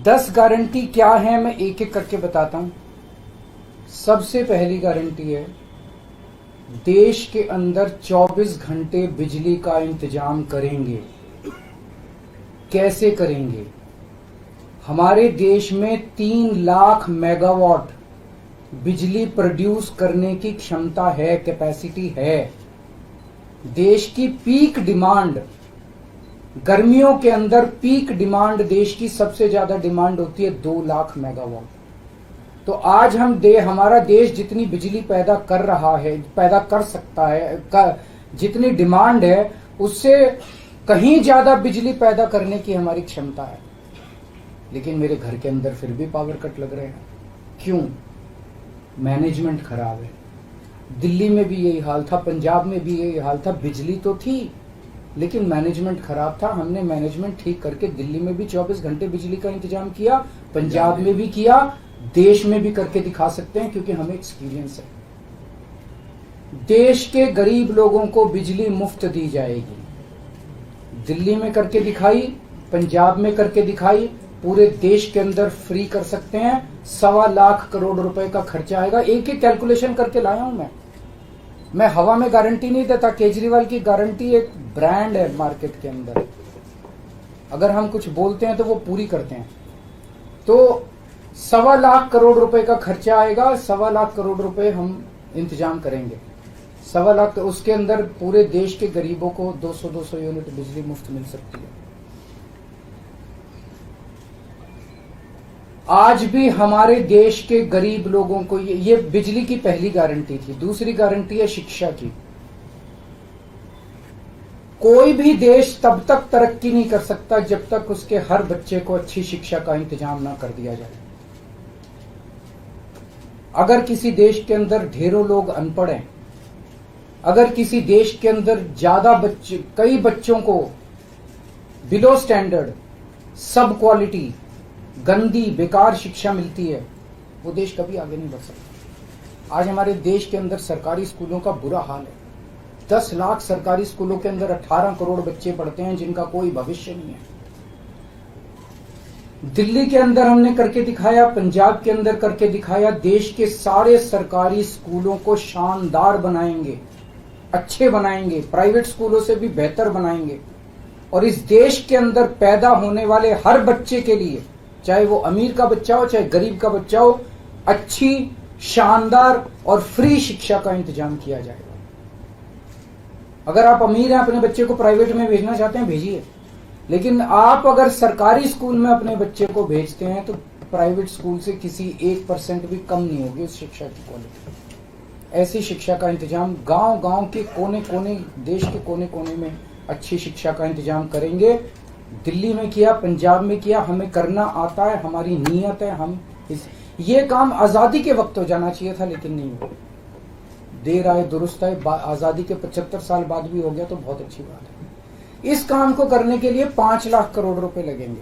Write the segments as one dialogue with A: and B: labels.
A: 10 guarantee क्या है मैं एक एक करके बताता हूं। सबसे पहली गारंटी है, देश के अंदर 24 घंटे बिजली का इंतजाम करेंगे। कैसे करेंगे? हमारे देश में 3 लाख मेगावाट बिजली प्रोड्यूस करने की क्षमता है, कैपेसिटी है। देश की पीक डिमांड, गर्मियों के अंदर पीक डिमांड देश की सबसे ज्यादा डिमांड होती है 2 लाख मेगावाट। तो आज हमारा देश जितनी बिजली पैदा कर रहा है, पैदा कर सकता है, जितनी डिमांड है उससे कहीं ज्यादा बिजली पैदा करने की हमारी क्षमता है। लेकिन मेरे घर के अंदर फिर भी पावर कट लग रहे हैं। क्यों? मैनेजमेंट खराब है। दिल्ली में भी यही हाल था, पंजाब में भी यही हाल था। बिजली तो थी लेकिन मैनेजमेंट खराब था। हमने मैनेजमेंट ठीक करके दिल्ली में भी 24 घंटे बिजली का इंतजाम किया, पंजाब में भी किया, देश में भी करके दिखा सकते हैं क्योंकि हमें एक्सपीरियंस है। देश के गरीब लोगों को बिजली मुफ्त दी जाएगी। दिल्ली में करके दिखाई, पंजाब में करके दिखाई, पूरे देश के अंदर फ्री कर सकते हैं। 1.25 लाख करोड़ रुपए का खर्चा आएगा। एक एक कैलकुलेशन करके लाया हूं मैं हवा में गारंटी नहीं देता। केजरीवाल की गारंटी एक ब्रांड है मार्केट के अंदर। अगर हम कुछ बोलते हैं तो वो पूरी करते हैं। तो 1.25 लाख करोड़ रुपए का खर्चा आएगा। 1.25 लाख करोड़ रुपए हम इंतजाम करेंगे। 1.25 लाख, उसके अंदर पूरे देश के गरीबों को 200 यूनिट बिजली मुफ्त मिल सकती है। आज भी हमारे देश के गरीब लोगों को ये बिजली की पहली गारंटी थी। दूसरी गारंटी है शिक्षा की। कोई भी देश तब तक तरक्की नहीं कर सकता जब तक उसके हर बच्चे को अच्छी शिक्षा का इंतजाम ना कर दिया जाए। अगर किसी देश के अंदर ढेरों लोग अनपढ़ हैं, अगर किसी देश के अंदर कई बच्चों को बिलो स्टैंडर्ड, सब क्वालिटी, गंदी बेकार शिक्षा मिलती है, वो देश कभी आगे नहीं बढ़ सकता। आज हमारे देश के अंदर सरकारी स्कूलों का बुरा हाल है। 10 लाख सरकारी स्कूलों के अंदर 18 करोड़ बच्चे पढ़ते हैं जिनका कोई भविष्य नहीं है। दिल्ली के अंदर हमने करके दिखाया, पंजाब के अंदर करके दिखाया। देश के सारे सरकारी स्कूलों को शानदार बनाएंगे, अच्छे बनाएंगे, प्राइवेट स्कूलों से भी बेहतर बनाएंगे। और इस देश के अंदर पैदा होने वाले हर बच्चे के लिए, चाहे वो अमीर का बच्चा हो चाहे गरीब का बच्चा हो, अच्छी, शानदार और फ्री शिक्षा का इंतजाम किया जाएगा। अगर आप अमीर हैं, अपने बच्चे को प्राइवेट में भेजना चाहते हैं, भेजिए। लेकिन आप अगर सरकारी स्कूल में अपने बच्चे को भेजते हैं तो प्राइवेट स्कूल से किसी 1% भी कम नहीं होगी उस शिक्षा की क्वालिटी। ऐसी शिक्षा का इंतजाम गांव-गांव के कोने-कोने, देश के कोने-कोने में अच्छी शिक्षा का इंतजाम करेंगे। दिल्ली में किया, पंजाब में किया, हमें करना आता है, हमारी नीयत है। ये काम आजादी के वक्त हो जाना चाहिए था लेकिन नहीं हुआ। देर आए दुरुस्त आए। आजादी के 75 साल बाद भी हो गया तो बहुत अच्छी बात है। इस काम को करने के लिए 5 लाख करोड़ रुपए लगेंगे।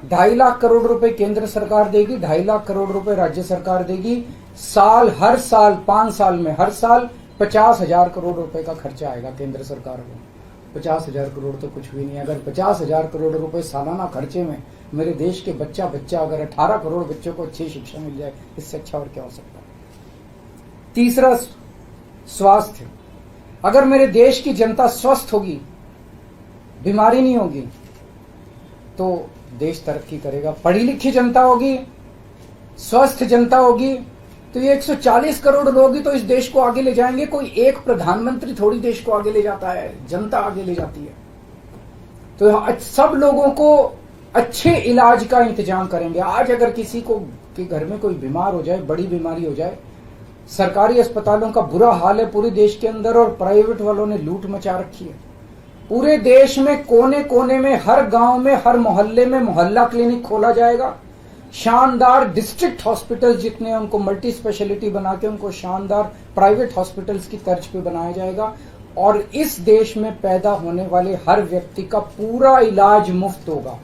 A: 2.5 लाख करोड़ रुपए केंद्र सरकार देगी, 2.5 लाख करोड़ रुपए राज्य सरकार देगी। हर साल 5 साल में हर साल 50,000 करोड़ रुपए का खर्चा आएगा केंद्र सरकार को। 50,000 करोड़ तो कुछ भी नहीं है। अगर 50,000 करोड़ रुपए सालाना खर्चे में मेरे देश के बच्चा अगर 18 करोड़ बच्चों को अच्छी शिक्षा मिल जाए, इससे अच्छा और क्या हो सकता है। तीसरा, स्वास्थ्य। अगर मेरे देश की जनता स्वस्थ होगी, बीमारी नहीं होगी, तो देश तरक्की करेगा। पढ़ी लिखी जनता होगी, स्वस्थ जनता होगी, तो ये 140 करोड़ लोग ही तो इस देश को आगे ले जाएंगे। कोई एक प्रधानमंत्री थोड़ी देश को आगे ले जाता है, जनता आगे ले जाती है। तो सब लोगों को अच्छे इलाज का इंतजाम करेंगे। आज अगर किसी को के घर में कोई बीमार हो जाए, बड़ी बीमारी हो जाए, सरकारी अस्पतालों का बुरा हाल है पूरे देश के अंदर और प्राइवेट वालों ने लूट मचा रखी है। पूरे देश में कोने कोने में, हर गांव में, हर मोहल्ले में मोहल्ला क्लिनिक खोला जाएगा। शानदार डिस्ट्रिक्ट हॉस्पिटल जितने हैं उनको मल्टी स्पेशलिटी बना के उनको शानदार प्राइवेट हॉस्पिटल्स की तर्ज पे बनाया जाएगा। और इस देश में पैदा होने वाले हर व्यक्ति का पूरा इलाज मुफ्त होगा,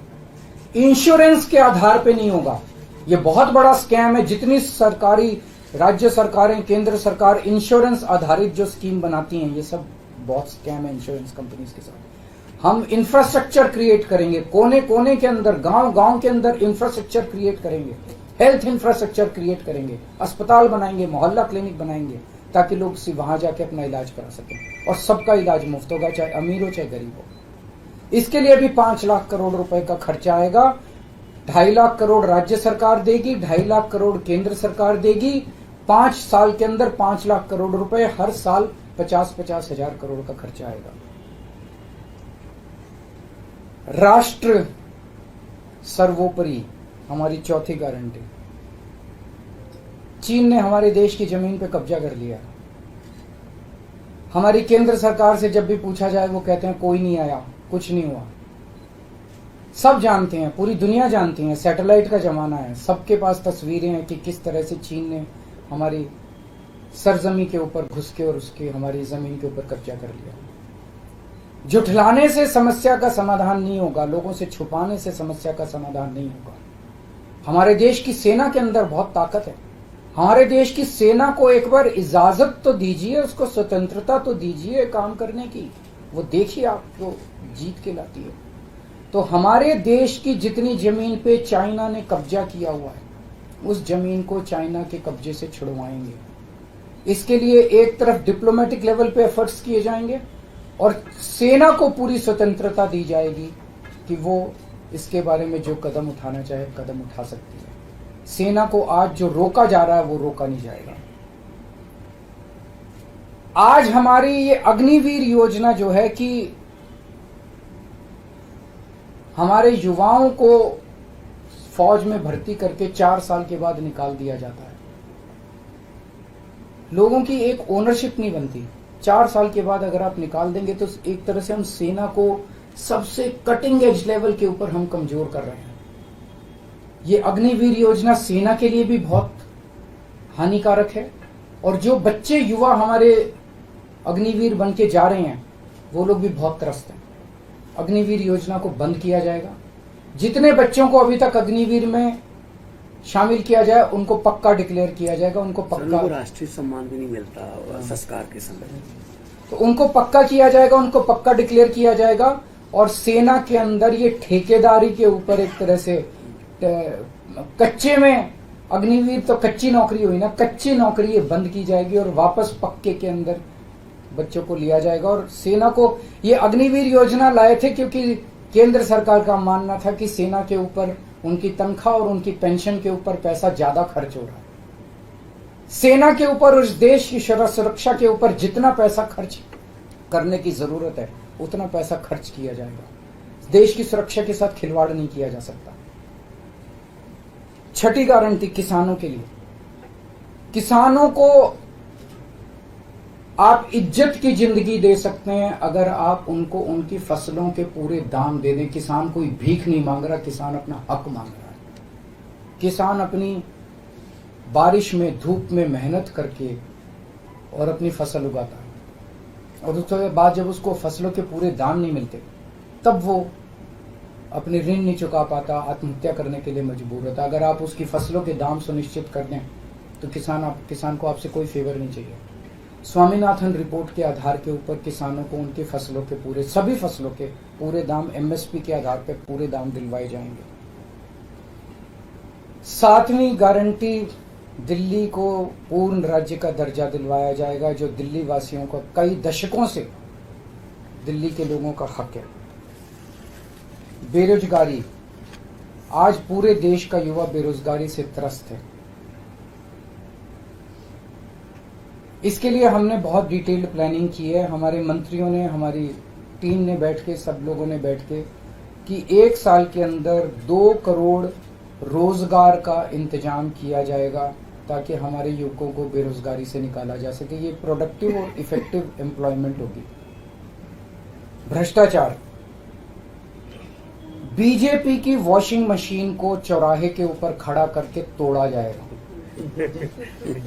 A: इंश्योरेंस के आधार पे नहीं होगा। ये बहुत बड़ा स्कैम है। जितनी सरकारी, राज्य सरकारें, केंद्र सरकार इंश्योरेंस आधारित जो स्कीम बनाती हैं, ये सब बहुत स्कैम है इंश्योरेंस कंपनीज के साथ। हम इंफ्रास्ट्रक्चर क्रिएट करेंगे, कोने कोने के अंदर, गांव गांव के अंदर इंफ्रास्ट्रक्चर क्रिएट करेंगे, हेल्थ इंफ्रास्ट्रक्चर क्रिएट करेंगे, अस्पताल बनाएंगे, मोहल्ला क्लिनिक बनाएंगे, ताकि लोग वहां जाके अपना इलाज करा सकें। और सबका इलाज मुफ्त होगा, चाहे अमीर हो चाहे गरीब हो। इसके लिए भी 5 लाख करोड़ रुपए का खर्चा आएगा। 2.5 लाख करोड़ राज्य सरकार देगी, 2.5 लाख करोड़ केंद्र सरकार देगी। 5 साल के अंदर 5 लाख करोड़ रुपए, हर साल 50-50 हजार करोड़ का खर्चा आएगा। राष्ट्र सर्वोपरि हमारी चौथी गारंटी। चीन ने हमारे देश की जमीन पे कब्जा कर लिया। हमारी केंद्र सरकार से जब भी पूछा जाए वो कहते हैं कोई नहीं आया, कुछ नहीं हुआ। सब जानते हैं, पूरी दुनिया जानती है, सैटेलाइट का जमाना है, सबके पास तस्वीरें हैं कि किस तरह से चीन ने हमारी सरजमी के ऊपर घुस के और उसकी हमारी जमीन के ऊपर कब्जा कर लिया। जुठलाने से समस्या का समाधान नहीं होगा, लोगों से छुपाने से समस्या का समाधान नहीं होगा। हमारे देश की सेना के अंदर बहुत ताकत है। हमारे देश की सेना को एक बार इजाजत तो दीजिए, उसको स्वतंत्रता तो दीजिए काम करने की। वो देखिए आपको जीत के लाती है। तो हमारे देश की जितनी जमीन पे चाइना ने कब्जा किया हुआ है, उस जमीन को चाइना के कब्जे से छुड़वाएंगे। इसके लिए एक तरफ डिप्लोमेटिक लेवल पे एफर्ट्स किए जाएंगे और सेना को पूरी स्वतंत्रता दी जाएगी कि वो इसके बारे में जो कदम उठाना चाहे कदम उठा सकती है। सेना को आज जो रोका जा रहा है वो रोका नहीं जाएगा। आज हमारी ये अग्निवीर योजना जो है कि हमारे युवाओं को फौज में भर्ती करके 4 साल के बाद निकाल दिया जाता है। लोगों की एक ओनरशिप नहीं बनती। 4 साल के बाद अगर आप निकाल देंगे तो एक तरह से हम सेना को सबसे कटिंग एज लेवल के ऊपर हम कमजोर कर रहे हैं। ये अग्निवीर योजना सेना के लिए भी बहुत हानिकारक है और जो बच्चे युवा हमारे अग्निवीर बन के जा रहे हैं वो लोग भी बहुत त्रस्त हैं। अग्निवीर योजना को बंद किया जाएगा। जितने बच्चों को अभी तक अग्निवीर में शामिल किया जाए उनको पक्का डिक्लेयर किया जाएगा। उनको पक्का
B: राष्ट्रीय सम्मान भी नहीं मिलता संस्कार के समय,
A: तो उनको पक्का किया जाएगा, उनको पक्का डिक्लेयर किया जाएगा। और सेना के अंदर ये ठेकेदारी के ऊपर एक तरह से कच्चे में अग्निवीर तो कच्ची नौकरी हुई ना, कच्ची नौकरी ये बंद की जाएगी और वापस पक्के के अंदर बच्चों को लिया जाएगा। और सेना को ये अग्निवीर योजना लाए थे क्योंकि केंद्र सरकार का मानना था कि सेना के ऊपर उनकी तनख्वाह और उनकी पेंशन के ऊपर पैसा ज्यादा खर्च हो रहा है। सेना के ऊपर, उस देश की सुरक्षा के ऊपर जितना पैसा खर्च करने की जरूरत है उतना पैसा खर्च किया जाएगा। देश की सुरक्षा के साथ खिलवाड़ नहीं किया जा सकता। छठी गारंटी किसानों के लिए। किसानों को आप इज्जत की जिंदगी दे सकते हैं अगर आप उनको उनकी फसलों के पूरे दाम दे दें। किसान कोई भीख नहीं मांग रहा, किसान अपना हक मांग रहा है। किसान अपनी बारिश में, धूप में मेहनत करके और अपनी फसल उगाता है और उसके बाद जब उसको फसलों के पूरे दाम नहीं मिलते तब वो अपने ऋण नहीं चुका पाता, आत्महत्या करने के लिए मजबूर होता। अगर आप उसकी फसलों के दाम सुनिश्चित कर दें तो किसान को आपसे कोई फेवर नहीं चाहिए। स्वामीनाथन रिपोर्ट के आधार के ऊपर किसानों को उनकी फसलों के सभी फसलों के पूरे दाम एमएसपी के आधार पर पूरे दाम दिलवाए जाएंगे। 7वीं गारंटी, दिल्ली को पूर्ण राज्य का दर्जा दिलवाया जाएगा, जो दिल्ली वासियों को कई दशकों से दिल्ली के लोगों का हक है। बेरोजगारी, आज पूरे देश का युवा बेरोजगारी से त्रस्त है। इसके लिए हमने बहुत डिटेल्ड प्लानिंग की है। हमारे मंत्रियों ने, हमारी टीम ने बैठ के, सब लोगों ने बैठ के कि 1 साल के अंदर 2 करोड़ रोजगार का इंतजाम किया जाएगा ताकि हमारे युवकों को बेरोजगारी से निकाला जा सके। ये प्रोडक्टिव और इफेक्टिव एम्प्लॉयमेंट होगी। भ्रष्टाचार, बीजेपी की वॉशिंग मशीन को चौराहे के ऊपर खड़ा करके तोड़ा जाएगा।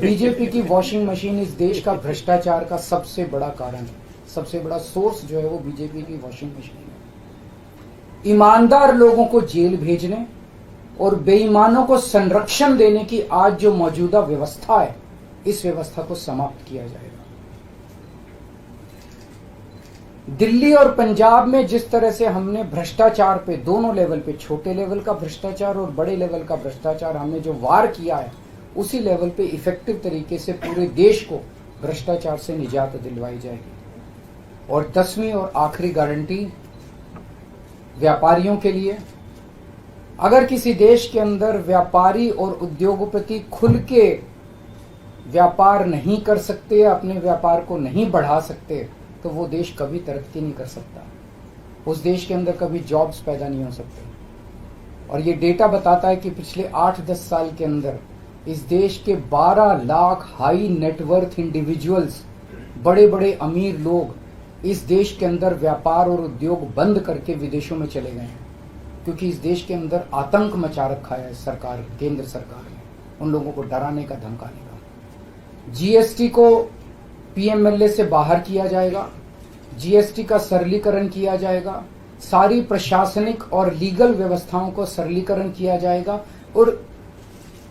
A: बीजेपी की वॉशिंग मशीन इस देश का भ्रष्टाचार का सबसे बड़ा कारण है। सबसे बड़ा सोर्स जो है वो बीजेपी की वॉशिंग मशीन है। ईमानदार लोगों को जेल भेजने और बेईमानों को संरक्षण देने की आज जो मौजूदा व्यवस्था है, इस व्यवस्था को समाप्त किया जाएगा। दिल्ली और पंजाब में जिस तरह से हमने भ्रष्टाचार पे दोनों लेवल पे, छोटे लेवल का भ्रष्टाचार और बड़े लेवल का भ्रष्टाचार, हमने जो वार किया है, उसी लेवल पे इफेक्टिव तरीके से पूरे देश को भ्रष्टाचार से निजात दिलवाई जाएगी। और 10वीं और आखिरी गारंटी व्यापारियों के लिए, अगर किसी देश के अंदर व्यापारी और उद्योगपति खुल के व्यापार नहीं कर सकते, अपने व्यापार को नहीं बढ़ा सकते, तो वो देश कभी तरक्की नहीं कर सकता। उस देश के अंदर कभी जॉब्स पैदा नहीं हो सकते। और ये डेटा बताता है कि पिछले 8-10 साल के अंदर इस देश के 12 लाख हाई नेटवर्थ इंडिविजुअल्स, बड़े बड़े अमीर लोग इस देश के अंदर व्यापार और उद्योग बंद करके विदेशों में चले गए हैं, क्योंकि इस देश के अंदर आतंक मचा रखा है सरकार, केंद्र सरकार ने, उन लोगों को डराने का, धमकाने का। जीएसटी को पीएमएलए से बाहर किया जाएगा, जीएसटी का सरलीकरण किया जाएगा, सारी प्रशासनिक और लीगल व्यवस्थाओं को सरलीकरण किया जाएगा और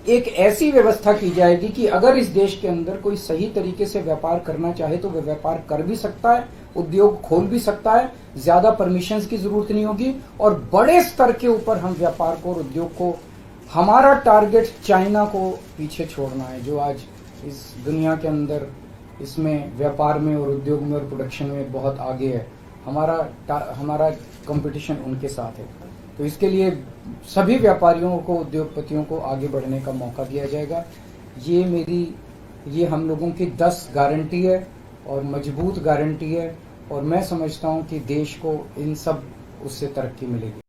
A: एक ऐसी व्यवस्था की जाएगी कि अगर इस देश के अंदर कोई सही तरीके से व्यापार करना चाहे तो वह व्यापार कर भी सकता है, उद्योग खोल भी सकता है, ज्यादा परमिशंस की जरूरत नहीं होगी और बड़े स्तर के ऊपर हम व्यापार को और उद्योग को, हमारा टारगेट चाइना को पीछे छोड़ना है, जो आज इस दुनिया के अंदर इसमें व्यापार में और उद्योग में और प्रोडक्शन में बहुत आगे है। हमारा कंपटीशन उनके साथ है। तो इसके लिए सभी व्यापारियों को, उद्योगपतियों को आगे बढ़ने का मौका दिया जाएगा। ये हम लोगों की 10 गारंटी है और मजबूत गारंटी है और मैं समझता हूं कि देश को इन सब उससे तरक्की मिलेगी।